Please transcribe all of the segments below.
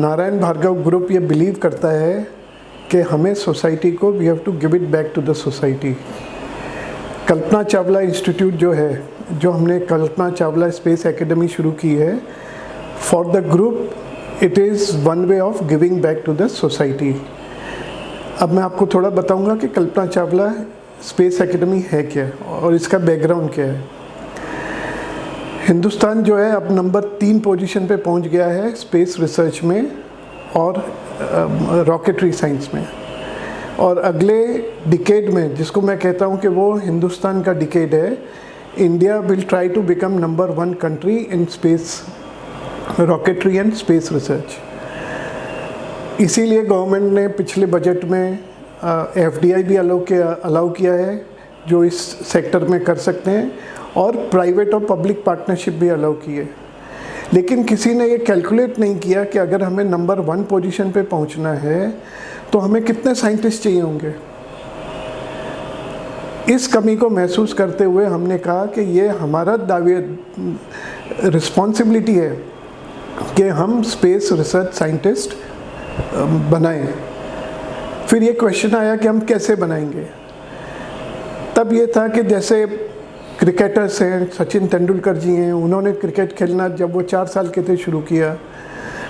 Narayan Bhargava group ये believe करता है कि हमें सोसाइटी को we have to give it back to the society. Kalpana Chawla institute जो है, जो हमने कल्पना चावला स्पेस एकेडमी शुरू की है, for the group it is one way of giving back to the society. अब मैं आपको थोड़ा बताऊंगा कि कल्पना चावला स्पेस एकेडमी है क्या और इसका बैकग्राउंड क्या है। हिंदुस्तान जो है अब नंबर 3 पोजीशन पे पहुंच गया है स्पेस रिसर्च में और रॉकेटरी साइंस में, और अगले डिकेड में, जिसको मैं कहता हूं कि वो हिंदुस्तान का डिकेड है, India will try to become number 1 country in space rocketry and space research. इसीलिए गवर्नमेंट ने पिछले बजट में FDI भी अलाउ किया है जो इस सेक्टर में कर सकते हैं, और प्राइवेट और पब्लिक पार्टनरशिप भी अलाउ की है। लेकिन किसी ने ये कैलकुलेट नहीं किया कि अगर हमें नंबर 1 पोजीशन पे पहुंचना है तो हमें कितने साइंटिस्ट चाहिए होंगे। इस कमी को महसूस करते हुए हमने कहा कि ये हमारा रिस्पॉन्सिबिलिटी है कि हम स्पेस रिसर्च साइंटिस्ट बनाएं। फिर ये क्वेश्चन आया कि हम कैसे बनाएंगे। तब ये था कि जैसे क्रिकेटर्स हैं, सचिन तेंदुलकर जी हैं, उन्होंने क्रिकेट खेलना जब वो 4 साल के थे शुरू किया।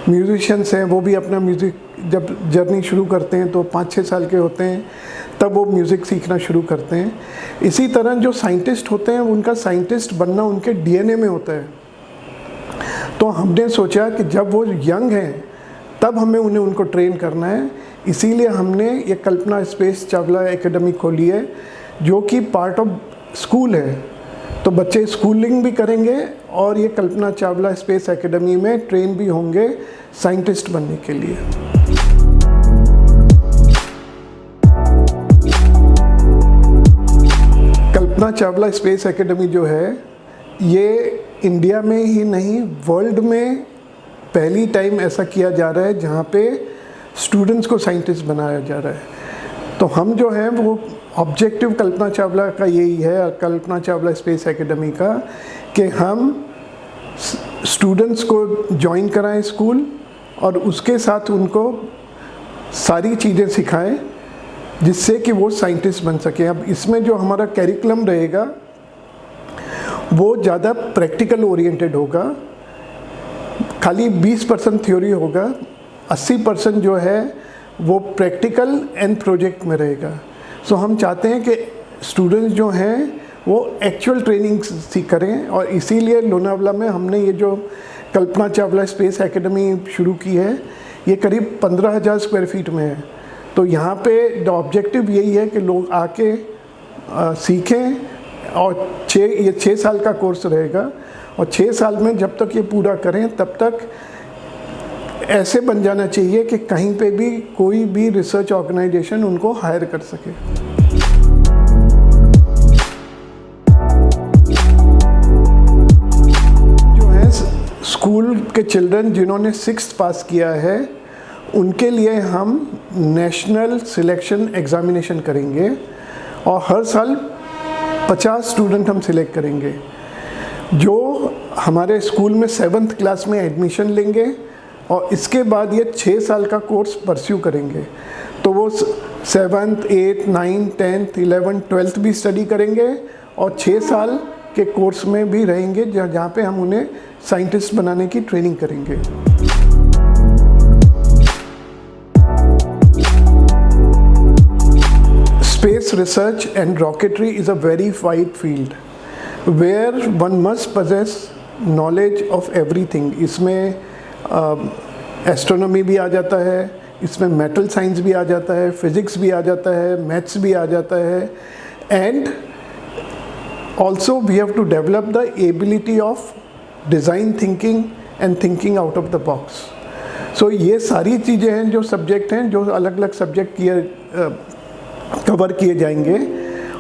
म्यूजिशियंस हैं, वो भी अपना म्यूज़िक जब जर्नी शुरू करते हैं तो 5-6 साल के होते हैं, तब वो म्यूज़िक सीखना शुरू करते हैं। इसी तरह जो साइंटिस्ट होते हैं उनका साइंटिस्ट बनना उनके DNA में होता है। तो हमने सोचा कि जब वो यंग हैं तब हमें उनको ट्रेन करना है। इसीलिए हमने ये कल्पना स्पेस चावला एकेडमी खोली है, जो कि पार्ट ऑफ स्कूल है। तो बच्चे स्कूलिंग भी करेंगे और ये कल्पना चावला स्पेस एकेडमी में ट्रेन भी होंगे साइंटिस्ट बनने के लिए। कल्पना चावला स्पेस एकेडमी जो है, ये इंडिया में ही नहीं वर्ल्ड में पहली टाइम ऐसा किया जा रहा है जहाँ पे स्टूडेंट्स को साइंटिस्ट बनाया जा रहा है। तो हम जो हैं वो ऑब्जेक्टिव कल्पना चावला का यही है, कल्पना चावला स्पेस एकेडमी का, कि हम स्टूडेंट्स को ज्वाइन कराएं स्कूल और उसके साथ उनको सारी चीज़ें सिखाएं जिससे कि वो साइंटिस्ट बन सकें। अब इसमें जो हमारा कैरिकुलम रहेगा वो ज़्यादा प्रैक्टिकल ओरिएंटेड होगा। खाली 20% थ्योरी होगा, 80% जो है वो प्रैक्टिकल एंड प्रोजेक्ट में रहेगा। सो हम चाहते हैं कि स्टूडेंट्स जो हैं वो एक्चुअल ट्रेनिंग सीख करें, और इसीलिए लोनावला में हमने ये जो कल्पना चावला स्पेस एकेडमी शुरू की है, ये करीब 15,000 स्क्वायर फीट में है। तो यहाँ पे ऑब्जेक्टिव यही है कि लोग आके सीखें, और ये 6 साल का कोर्स रहेगा, और 6 साल में जब तक ये पूरा करें तब तक ऐसे बन जाना चाहिए कि कहीं पे भी कोई भी रिसर्च ऑर्गेनाइजेशन उनको हायर कर सके। जो है स्कूल के चिल्ड्रन जिन्होंने 6th पास किया है, उनके लिए हम नेशनल सिलेक्शन एग्जामिनेशन करेंगे, और हर साल 50 स्टूडेंट हम सिलेक्ट करेंगे जो हमारे स्कूल में 7th क्लास में एडमिशन लेंगे, और इसके बाद ये 6 साल का कोर्स परस्यू करेंगे। तो वो 7th, 8th, 9th, 10th, 11th, 12th भी स्टडी करेंगे, और 6 साल के कोर्स में भी रहेंगे जहाँ पे हम उन्हें साइंटिस्ट बनाने की ट्रेनिंग करेंगे। Space research and rocketry is a very wide field where one must possess knowledge of everything. इसमें एस्ट्रोनॉमी भी आ जाता है, इसमें मेटल साइंस भी आ जाता है, फिज़िक्स भी आ जाता है, मैथ्स भी आ जाता है, and also we have to develop the ability of design thinking and thinking out of the box. So ये सारी चीज़ें हैं जो सब्जेक्ट हैं, जो अलग अलग सब्जेक्ट कवर किए जाएंगे,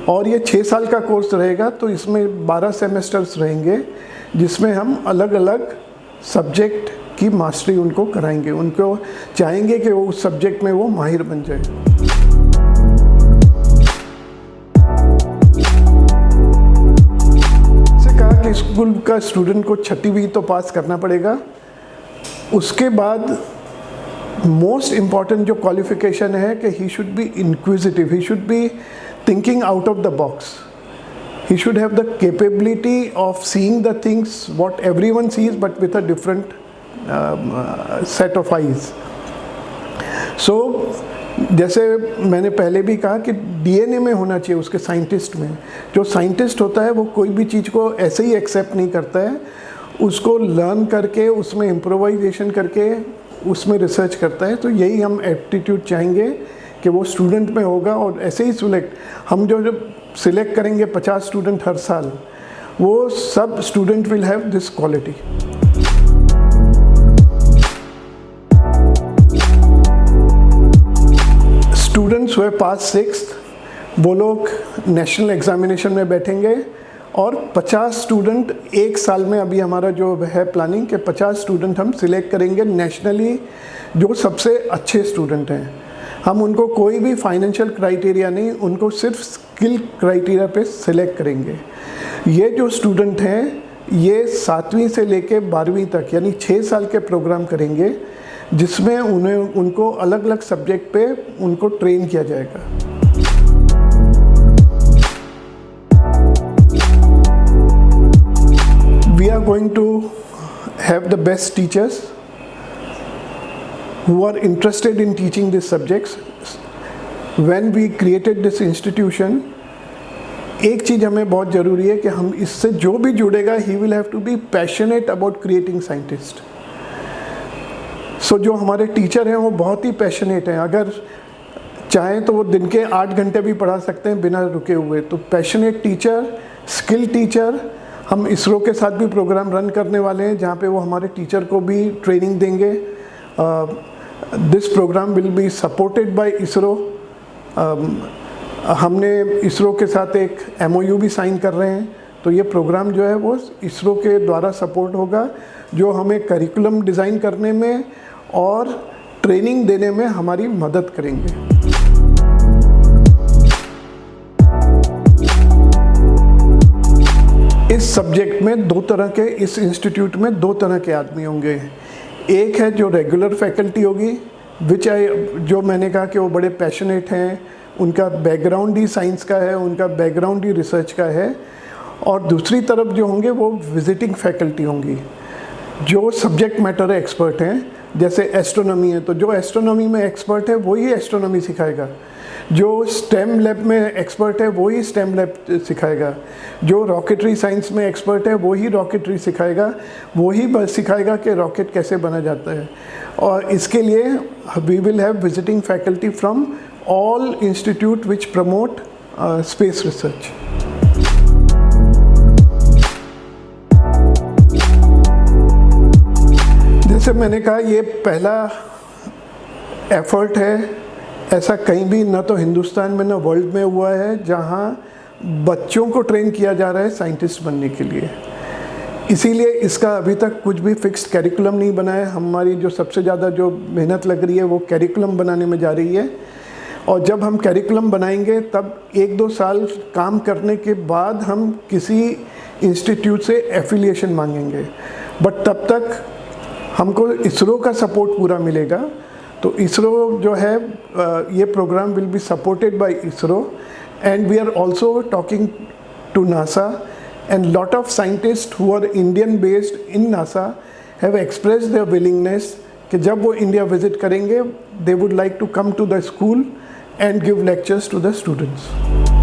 और ये 6 साल का कोर्स रहेगा। तो इसमें 12 सेमेस्टर्स रहेंगे जिसमें हम अलग अलग सब्जेक्ट की मास्टरी उनको कराएंगे। उनको चाहेंगे कि वो उस सब्जेक्ट में वो माहिर बन जाए। जैसे कहा कि स्कूल का स्टूडेंट को 6वीं तो पास करना पड़ेगा, उसके बाद मोस्ट इम्पॉर्टेंट जो क्वालिफिकेशन है कि he should be inquisitive, he should be thinking out of the box, he should have the capability of seeing the things what everyone sees but with a different set of eyes. So जैसे मैंने पहले भी कहा कि DNA में होना चाहिए उसके साइंटिस्ट में। जो साइंटिस्ट होता है वो कोई भी चीज़ को ऐसे ही एक्सेप्ट नहीं करता है, उसको लर्न करके उसमें इम्प्रोवाइजेशन करके उसमें रिसर्च करता है। तो यही हम एप्टीट्यूड चाहेंगे कि वो स्टूडेंट में होगा। और ऐसे ही सिलेक्ट हम जो सिलेक्ट करेंगे 50 स्टूडेंट हर साल, वो सब student will have this quality. Students हुए पास 6th, वो लोग नेशनल एग्जामिनेशन में बैठेंगे और 50 स्टूडेंट एक साल में, अभी हमारा जो है प्लानिंग कि 50 स्टूडेंट हम सिलेक्ट करेंगे नेशनली जो सबसे अच्छे स्टूडेंट हैं। हम उनको कोई भी फाइनेंशियल क्राइटेरिया नहीं, उनको सिर्फ स्किल क्राइटेरिया पे सिलेक्ट करेंगे। ये जो स्टूडेंट हैं ये 7वीं से लेके 12वीं तक यानी 6 साल के प्रोग्राम करेंगे, जिसमें उनको अलग अलग सब्जेक्ट पे उनको ट्रेन किया जाएगा। We are going to have the best teachers who are interested in teaching these subjects. When we created this institution, एक चीज़ हमें बहुत ज़रूरी है कि हम इससे जो भी जुड़ेगा he will have to be passionate about creating scientists. So जो हमारे टीचर हैं वो बहुत ही पैशनेट हैं, अगर चाहें तो वो दिन के 8 घंटे भी पढ़ा सकते हैं बिना रुके हुए। तो पैशनेट टीचर, स्किल टीचर, हम इसरो के साथ भी प्रोग्राम रन करने वाले हैं जहाँ पे वो हमारे टीचर को भी ट्रेनिंग देंगे। This programme will be supported by ISRO. हमने इसरो के साथ एक MOU भी साइन कर रहे हैं, तो ये प्रोग्राम जो है वो इसरो के द्वारा सपोर्ट होगा, जो हमें करिकुलम डिज़ाइन करने में और ट्रेनिंग देने में हमारी मदद करेंगे। इस सब्जेक्ट में दो तरह के, इस इंस्टीट्यूट में 2 तरह के आदमी होंगे। एक है जो रेगुलर फैकल्टी होगी, जो मैंने कहा कि वो बड़े पैशनेट हैं, उनका बैकग्राउंड ही साइंस का है, उनका बैकग्राउंड ही रिसर्च का है। और दूसरी तरफ जो होंगे वो विजिटिंग फैकल्टी होंगी, जो सब्जेक्ट मैटर एक्सपर्ट हैं। जैसे एस्ट्रोनॉमी है तो जो एस्ट्रोनॉमी में एक्सपर्ट है वही एस्ट्रोनॉमी सिखाएगा, जो स्टेम लैब में एक्सपर्ट है वही स्टेम लैब सिखाएगा, जो रॉकेटरी साइंस में एक्सपर्ट है वही रॉकेटरी सिखाएगा, वही सिखाएगा कि रॉकेट कैसे बना जाता है। और इसके लिए we will have visiting faculty from all institute which promote space research. जैसे मैंने कहा ये पहला एफर्ट है, ऐसा कहीं भी न तो हिंदुस्तान में न वर्ल्ड में हुआ है जहां बच्चों को ट्रेन किया जा रहा है साइंटिस्ट बनने के लिए। इसीलिए इसका अभी तक कुछ भी फिक्स्ड कैरिकुलम नहीं बना है। हमारी जो सबसे ज़्यादा जो मेहनत लग रही है वो कैरिकुलम बनाने में जा रही है। और जब हम कैरिकुलम बनाएंगे तब 1-2 साल काम करने के बाद हम किसी इंस्टीट्यूट से एफिलिएशन मांगेंगे, बट तब तक हमको इसरो का सपोर्ट पूरा मिलेगा। तो इसरो जो है ये programme will be supported by ISRO, and we are also talking to NASA, and lot of scientist who are Indian based in NASA have expressed their willingness कि जब वो इंडिया विजिट करेंगे they would like to come to the school and give lectures to the students.